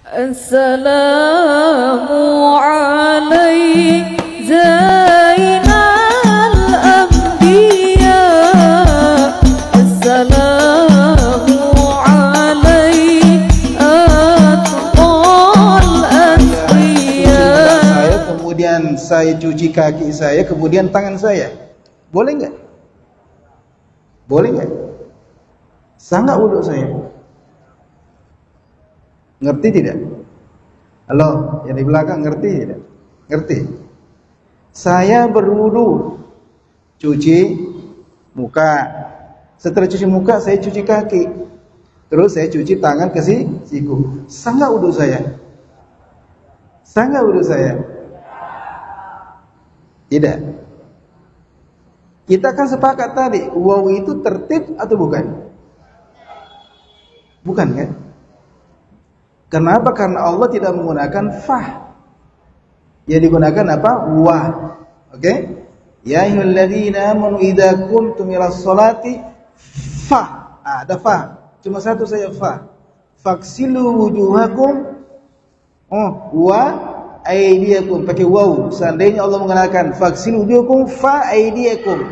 Assalamu alaikum Zainal Anbiya. Assalamu alaikum Atqal Asriya. Saya kemudian saya cuci kaki saya, kemudian tangan saya. Boleh nggak? Boleh nggak? Sah nggak wudhu saya? Ngerti tidak? Halo, yang di belakang ngerti tidak? Ngerti? Saya berwudu, cuci muka. Setelah cuci muka, saya cuci kaki. Terus saya cuci tangan ke siku. Sah nggak wudhu saya? Sah nggak wudhu saya? Tidak. Kita kan sepakat tadi, waw itu tertib atau bukan? Bukan kan? Kenapa? Karena Allah tidak menggunakan fah. Yang digunakan apa? Wa. Oke? Ya ayyuhalladzina amanu idza qumtum ilas sholati fa. Ada fa. Cuma satu saja fa. Faksilu wujuhakum wa aydiyakum. Pakai waw. Seandainya Allah menggunakan faksilu wujuhakum fa aydiyakum,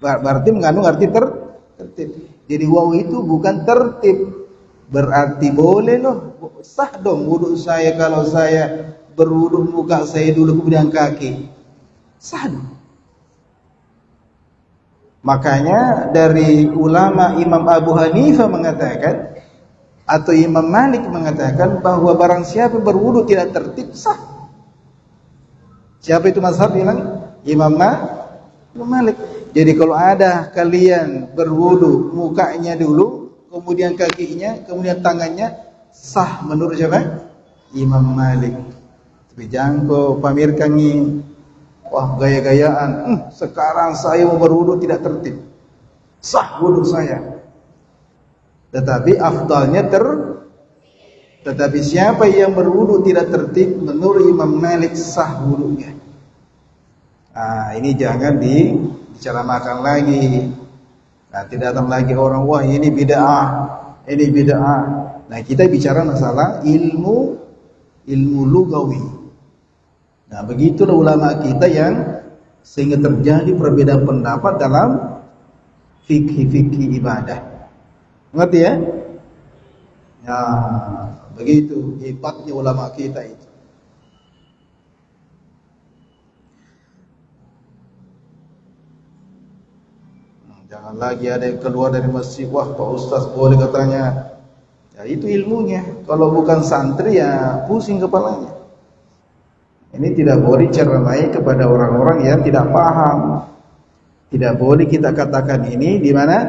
berarti mengandung arti tertib. Jadi waw itu bukan tertib. Berarti boleh loh, sah dong wudhu saya kalau saya berwudhu muka saya dulu kemudian kaki. Sah dong. Makanya dari ulama Imam Abu Hanifah mengatakan atau Imam Malik mengatakan bahwa barang siapa berwudhu tidak tertib sah. Siapa itu mazhab bilang? Imam Malik. Jadi kalau ada kalian berwudhu mukanya dulu, kemudian kakinya, kemudian tangannya, sah menurut siapa? Imam Malik. Tapi jangan kau pamerkan ini, wah gaya-gayaan. Sekarang saya mau berwudu tidak tertib, sah wudu saya. Tetapi afdalnya tetapi siapa yang berwudu tidak tertib menurut Imam Malik sah wudunya. Nah, ini jangan diceramakan lagi. Nanti datang lagi orang, wah ini bid'ah, ini bid'ah. Nah, kita bicara masalah ilmu lugawi. Nah, begitulah ulama kita yang sehingga terjadi perbedaan pendapat dalam fikih ibadah. Ngerti ya? Ya, begitu hebatnya ulama kita itu. Jangan lagi ada yang keluar dari masjid, wah Pak Ustaz boleh katanya. Ya itu ilmunya. Kalau bukan santri ya pusing kepalanya. Ini tidak boleh ceramai kepada orang-orang yang tidak paham. Tidak boleh kita katakan ini di mana?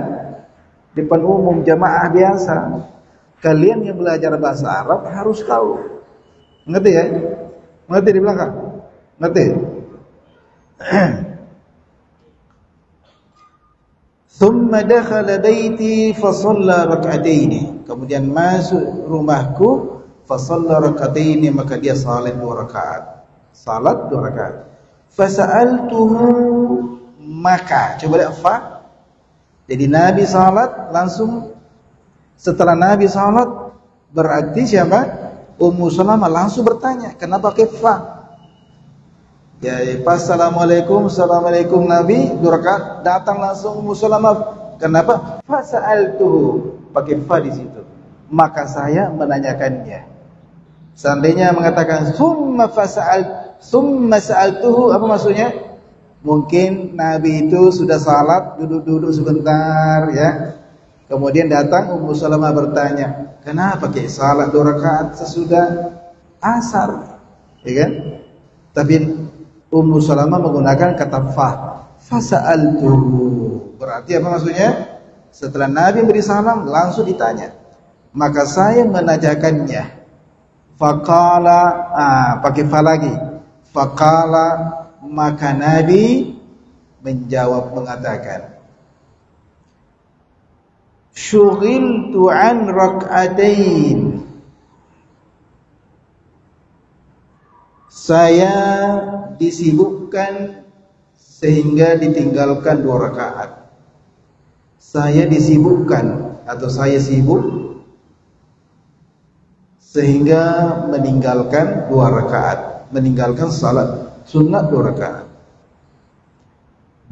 Depan umum jamaah biasa. Kalian yang belajar bahasa Arab harus tahu. Ngerti ya? Ngerti di belakang? Ngerti? Thumma dakhala baiti fa shalla rak'ataini. Kemudian masuk rumahku fa shalla rak'ataini, maka dia salat 2 rakaat. Salat 2 rakaat. Fa sa'altuhu, maka coba lihat fa. Jadi Nabi salat langsung setelah Nabi salat berarti siapa? Ummu Salamah langsung bertanya, kenapa pakai fa? Ya, pas assalamualaikum, assalamualaikum Nabi 2 rakaat, datang langsung Ummu Salamah. Kenapa? Fa sa'altuhu, pakai fa di situ. Maka saya menanyakannya. Seandainya mengatakan summa sa'altuhu, apa maksudnya? Mungkin Nabi itu sudah salat, duduk-duduk sebentar ya. Kemudian datang Ummu Salamah bertanya, kenapa pakai salat 2 rakaat sesudah asar? Ya kan? Tapi Ummu Salamah menggunakan kata fa sa'altuhu. Berarti apa maksudnya? Setelah Nabi beri salam langsung ditanya. Maka saya menanyakannya. Faqala, pakai fa lagi. Faqala, maka Nabi menjawab mengatakan, syughiltu an rak'atain. Saya disibukkan sehingga ditinggalkan 2 rakaat. Saya disibukkan atau saya sibuk sehingga meninggalkan 2 rakaat, meninggalkan salat sunat 2 rakaat.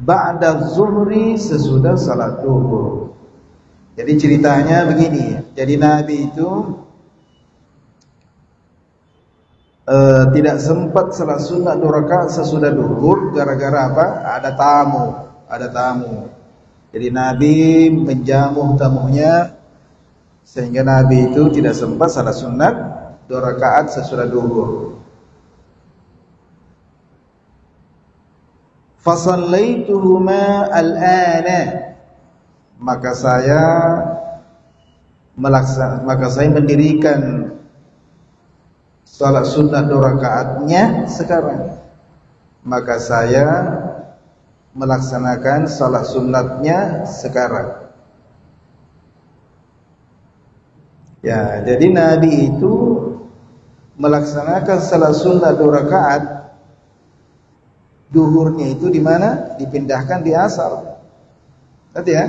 Ba'da zuhri, sesudah salat zuhur. Jadi ceritanya begini. Jadi Nabi itu tidak sempat salat sunat 2 rakaat sesudah zuhur gara-gara apa? Ada tamu. Jadi Nabi menjamu tamunya sehingga Nabi itu tidak sempat salat sunat 2 rakaat sesudah zuhur. Fasallaituhuma al-ana, maka saya mendirikan salat sunat 2 rakaatnya sekarang. Maka saya melaksanakan salat sunatnya sekarang. Ya, jadi Nabi itu melaksanakan salat sunat 2 rakaat. Duhurnya itu di mana? Dipindahkan di asar. Nanti ya.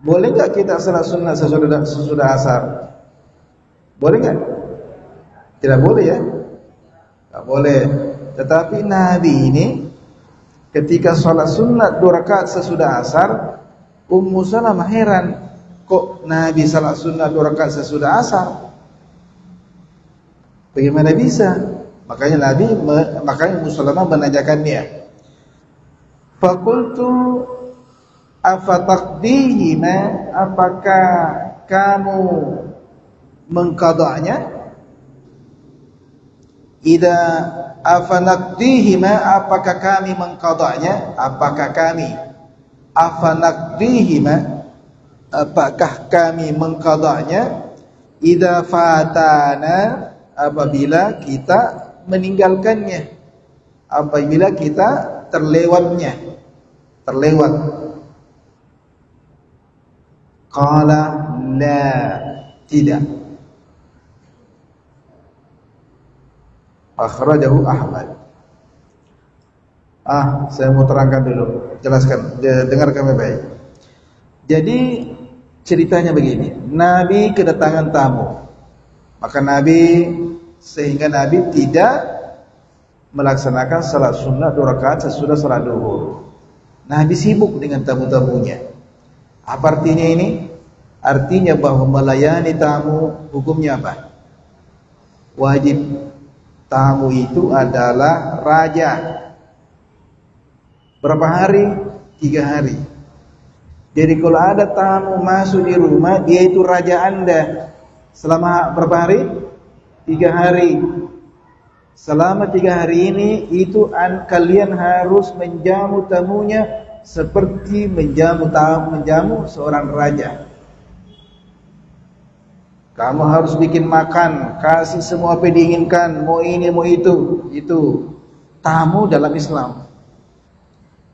Boleh enggak kita salat sunat sesudah asar? Boleh enggak? Tidak boleh ya? Enggak boleh. Tetapi Nabi ini ketika salat sunat 2 rakaat sesudah asar, Ummu Salamah heran, kok Nabi salat sunat 2 rakaat sesudah asar? Bagaimana bisa? Makanya Ummu Salamah menanyakannya. Faqultu afataqdihima, apakah kamu mengqadanya? Idza afanaqdihima, apakah kami mengqadanya? Apakah kami mengqadanya? Idza fatana, apabila kita meninggalkannya, apabila kita terlewat. Qala la, tidak. Akhrajahu Ahmad. Saya mau terangkan dulu, jelaskan, dengarkan baik. Jadi ceritanya begini, Nabi kedatangan tamu. Maka sehingga Nabi tidak melaksanakan salat sunat 2 rakaat sesudah salat zuhur. Nabi sibuk dengan tamu-tamunya. Apa artinya ini? Artinya bahwa melayani tamu hukumnya apa? Wajib. Tamu itu adalah raja. Berapa hari? 3 hari. Jadi kalau ada tamu masuk di rumah, dia itu raja Anda. Selama berapa hari? 3 hari. Selama 3 hari ini kalian harus menjamu tamunya seperti menjamu seorang raja. Kamu harus bikin makan, kasih semua apa yang diinginkan, mau ini mau itu. Itu tamu dalam Islam.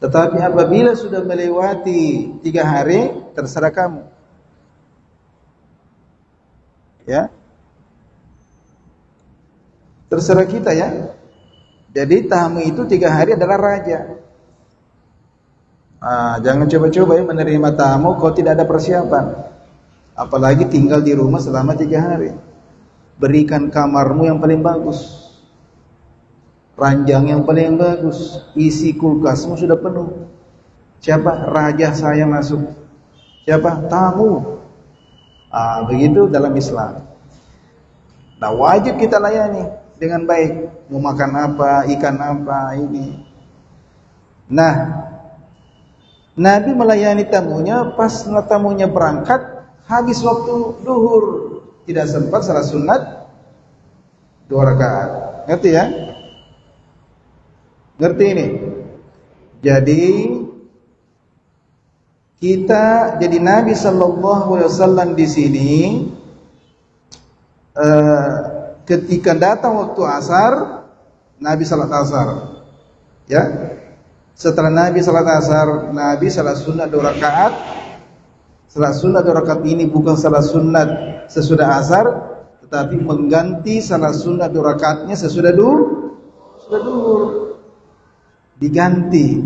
Tetapi apabila sudah melewati 3 hari, terserah kamu. Ya, terserah kita ya. Jadi tamu itu 3 hari adalah raja. Jangan coba-coba ya menerima tamu kalau tidak ada persiapan. Apalagi tinggal di rumah selama 3 hari. Berikan kamarmu yang paling bagus, ranjang yang paling bagus, isi kulkasmu sudah penuh. Siapa? Raja saya masuk. Siapa? Tamu. Begitu dalam Islam. Nah, wajib kita layani dengan baik. Mau makan apa, ikan apa, ini. Nah, Nabi melayani tamunya pas tamunya berangkat, habis waktu duhur, tidak sempat salat sunat 2 rakaat. Ngerti ya? Ngerti ini? Jadi Nabi sallallahu alaihi wasallam di sini ketika datang waktu asar, Nabi salat asar. Ya. Setelah Nabi salat asar, Nabi salat sunat 2 rakaat. Salat sunat 2 rakaat ini bukan salat sunat sesudah asar, tetapi mengganti salat sunat 2 rakaatnya sesudah duhur. Diganti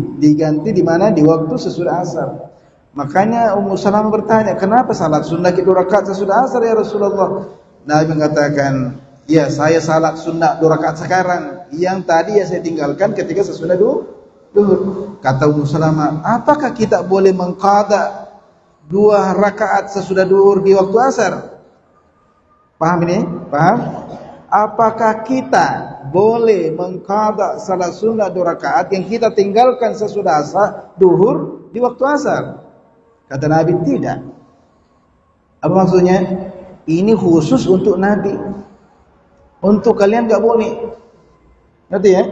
di mana? Di waktu sesudah asar. Makanya Ummu Salamah bertanya, kenapa salat sunnah 2 rakaat sesudah asar ya Rasulullah? Nabi mengatakan, ya saya salat sunnah 2 rakaat sekarang, yang tadi ya saya tinggalkan ketika sesudah duhur. Kata Ummu Salamah, apakah kita boleh mengqada 2 rakaat sesudah duhur di waktu asar? Paham ini? Paham? Apakah kita boleh mengqada salat sunnah 2 rakaat yang kita tinggalkan sesudah asar duhur di waktu asar? Kata Nabi, tidak. Apa maksudnya? Ini khusus untuk Nabi. Untuk kalian gak boleh. Ngerti ya?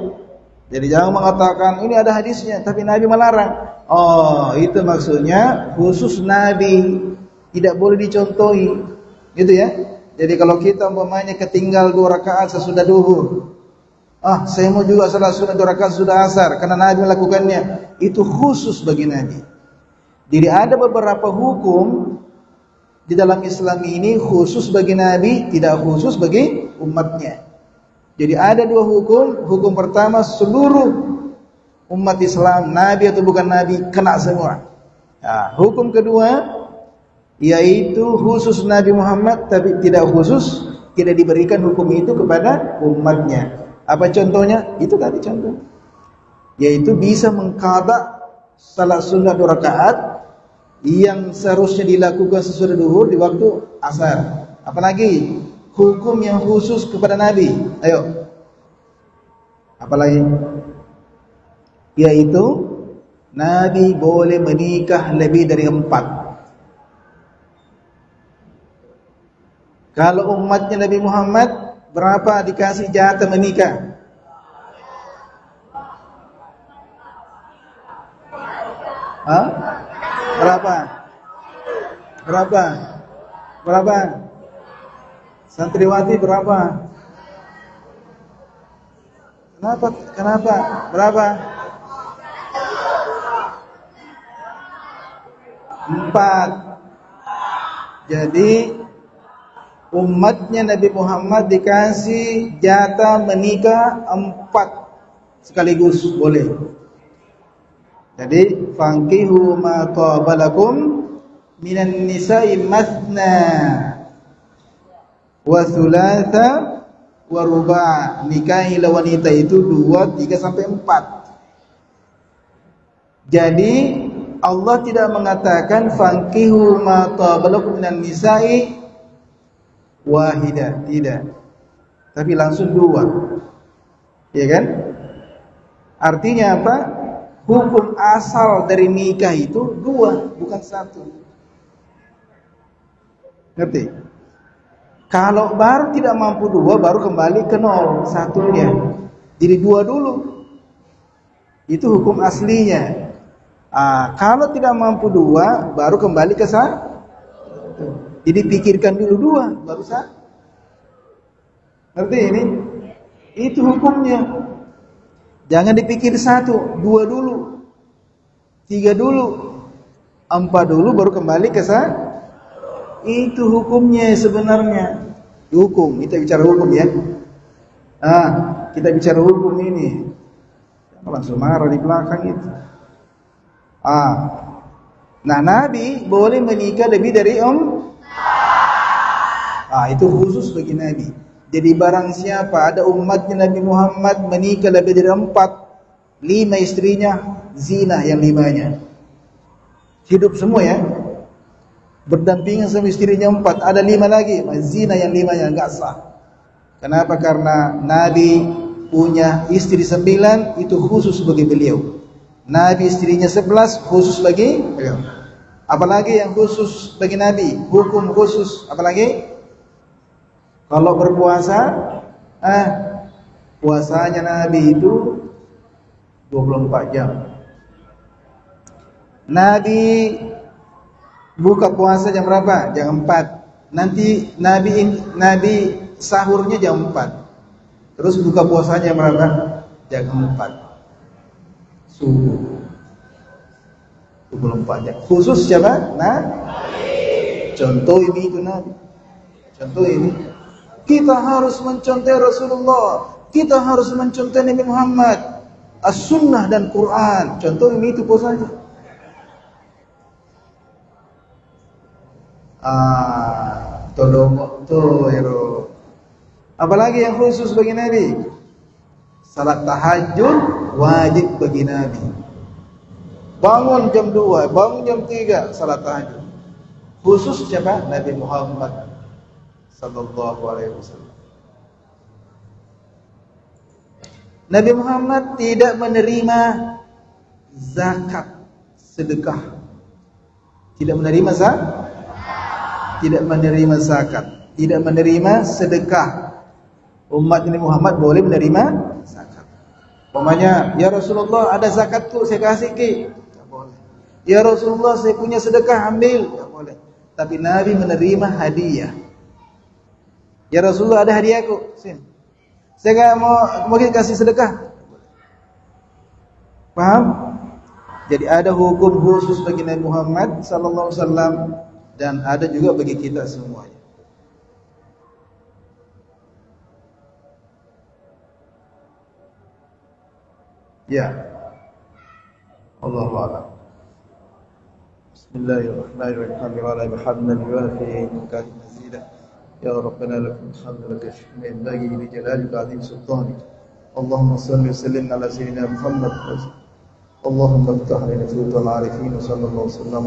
Jadi jangan mengatakan ini ada hadisnya tapi Nabi melarang. Oh, itu maksudnya khusus Nabi, tidak boleh dicontohi. Gitu ya? Jadi kalau kita umpamanya ketinggal 2 rakaat sesudah duhur, saya mau juga salat sunnah 2 rakaat sudah asar karena Nabi melakukannya, itu khusus bagi Nabi. Jadi ada beberapa hukum di dalam Islam ini khusus bagi Nabi, tidak khusus bagi umatnya. Jadi ada 2 hukum. Hukum pertama, seluruh umat Islam, Nabi atau bukan Nabi, kena semua. Nah, hukum kedua, yaitu khusus Nabi Muhammad, tapi tidak khusus, tidak diberikan hukum itu kepada umatnya. Apa contohnya? Itu tadi contoh, yaitu bisa mengqada salat sunnah 2 rakaat yang seharusnya dilakukan sesudah duhur di waktu asar. Apalagi hukum yang khusus kepada Nabi. Ayo. Apalagi? Yaitu Nabi boleh menikah lebih dari 4. Kalau umatnya Nabi Muhammad, berapa dikasih jatah menikah? Hah? Berapa? Santriwati berapa? Kenapa? Berapa? 4. Jadi umatnya Nabi Muhammad dikasih jatah menikah 4 sekaligus boleh. Jadi fankihu ma qabalakum minan nisa'i mathna wa thulatha wa ruba'. Nikahilah wanita itu 2, 3 sampai 4. Jadi Allah tidak mengatakan fankihu ma qabalakum minan nisa'i wahidah, tidak. Tapi langsung 2. Ya kan? Artinya apa? Hukum asal dari nikah itu 2, bukan 1. Ngerti? Kalau baru tidak mampu 2, baru kembali ke 0, 1-nya. Jadi 2 dulu. Itu hukum aslinya. Kalau tidak mampu 2, baru kembali ke 1. Jadi pikirkan dulu 2, baru 1. Ngerti ini? Itu hukumnya. Jangan dipikir 1, 2 dulu, 3 dulu, 4 dulu, baru kembali ke 1. Itu hukumnya sebenarnya. Hukum, kita bicara hukum ya. Kita bicara hukum ini. Jangan langsung marah di belakang itu. Nah, Nabi boleh menikah lebih dari itu khusus bagi Nabi. Jadi barang siapa ada umatnya Nabi Muhammad menikah lebih dari 4, 5 istrinya, zina yang 5-nya. Hidup semua ya, berdampingan sama istrinya 4, ada 5 lagi, zina yang 5-nya, enggak sah. Kenapa? Karena Nabi punya istri 9, itu khusus bagi beliau. Nabi istrinya 11, khusus bagi beliau. Apalagi yang khusus bagi Nabi, hukum khusus, apalagi? Kalau berpuasa, puasanya Nabi itu 24 jam. Nabi buka puasa jam berapa? Jam 4. Nanti Nabi sahurnya jam 4. Terus buka puasanya jam berapa? Jam 4. Subuh. 24 jam. Khusus siapa? Contoh ini itu Nabi. Contoh ini. Kita harus mencontoh Rasulullah. Kita harus mencontoh Nabi Muhammad. As-Sunnah dan Quran. Contoh ini itu puasanya. Tolong tuh ya. Apalagi yang khusus bagi Nabi? Salat tahajud wajib bagi Nabi. Bangun jam 2, bangun jam 3, salat tahajud. Khusus siapa? Nabi Muhammad sallallahu alaihi wasallam. Nabi Muhammad tidak menerima zakat, sedekah. Tidak menerima zakat, tidak menerima zakat, tidak menerima sedekah. Umat Nabi Muhammad boleh menerima zakat. Umpamanya, ya Rasulullah ada zakatku, saya kasih ke. Tak boleh. Ya Rasulullah saya punya sedekah, ambil. Tak boleh. Tapi Nabi menerima hadiah. Ya Rasulullah ada hadiahku, sini. Saya enggak mau mungkin kasih sedekah. Paham? Jadi ada hukum khusus bagi Nabi Muhammad sallallahu alaihi wasallam dan ada juga bagi kita semuanya. Ya. Allahu a'lam. Bismillahirrahmanirrahim. Alhamdulillahi karim mazidah. Ya Rabbana lakal hamdu laka syukran yanbaghi li jalalika azim sultanik. Allahumma salli wa sallim ala sayyidina Muhammad. Allahumma iftah lana futuhal arifin sallallahu alaihi wasallam.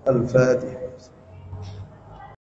Al-Fatihah.